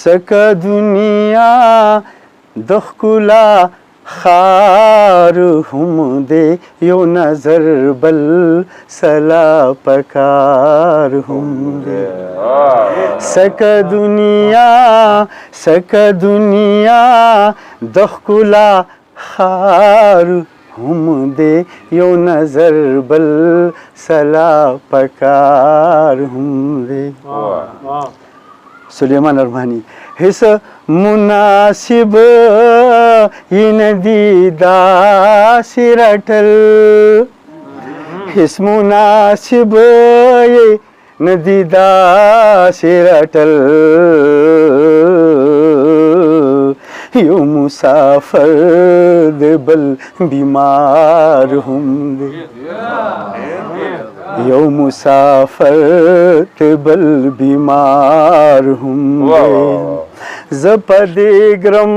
سکه دنیا د ښکلا خار هم دی یو نظر بل سلا پکار هم دی سکه دنیا د ښکلا خار هم دی یو نظر بل سلا پکار هم دی سلیمان ارمانی هیڅ مناسب یې ندي داسې رټل هیڅ مناسب یې ندي داسې رټل یو مسافر د بل بیمار هم دی یو مسافر د بل بیمار هم دی زه په دې ګرم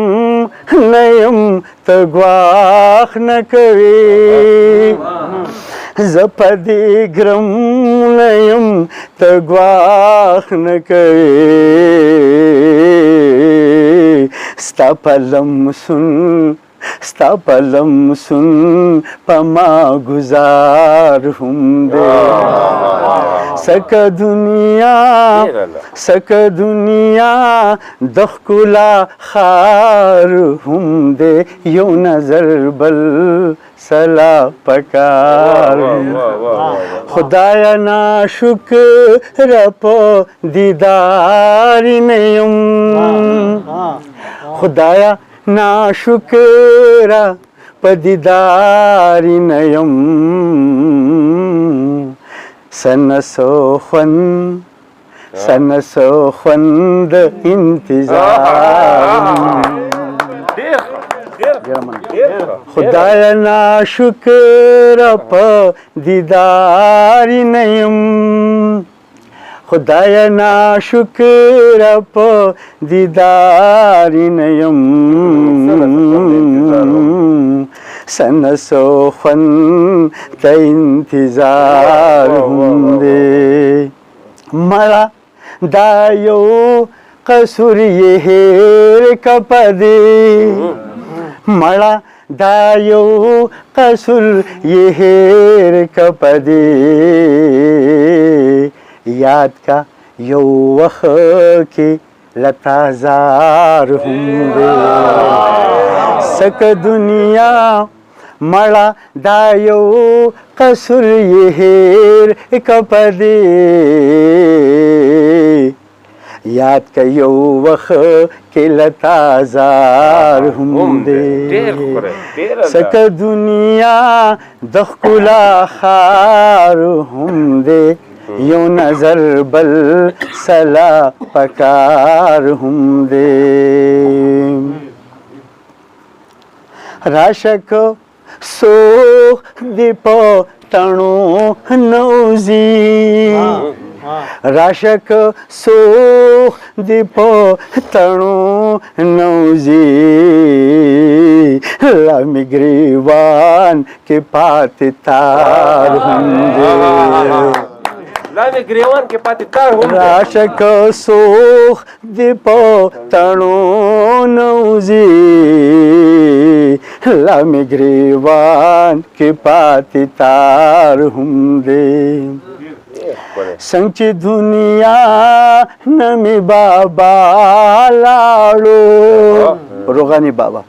نه یم ته ګواښ نه کوې زه په دې ګرم نه یم ته ګواښ نه کوې ستا په لمسون په ما گزار هم دی سکه دنیا د ښکلا خار هم دی یو نظر بل سلا پکار خدایا ناشکره په دیدار نه یم خدایا ناشکره په دیدار نه یم سنسو خوند انتظار خدایا ناشکره په دیدار نه یم خدایا ناشکره په دیدار نه یم سنسو خوند د انتظار هم دی مړه دا یو قصور یې هېر که په دې مړه دا یو قصور یې هېر که په دې یاد کا یو وخت کې لتازار هم دی سکه دنیا مړه دا یو قصور یې هېر که په دې یاد که یو وخت کې لتازار هم دی سکه دنیا د ښکلا خار هم دی یو نظر بل سلا پکار هم دی راشک سوخ دی په تڼو نوځي راشک سوخ دی په تڼو نوځي لامی ګریوان کې پاتې تار هم دی لامی ګریوان کې پاتې تار هم دی راشک سوخ دی په تڼو نوځي لامی ګریوان کې پاتې تار هم دی څنګه چې دنیا نمی بابا لاړو روغانی بابا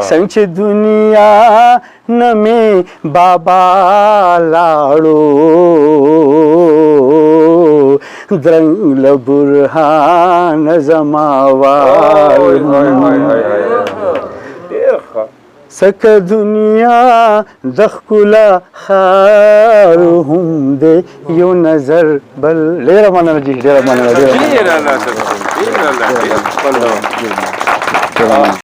څنګه چې دنیا نمی بابا لاړو درنګ له برهان زما وای سکه دنیا د ښکلا خار هم دی یو نظر بل ډېره مننه جي ډېره مننه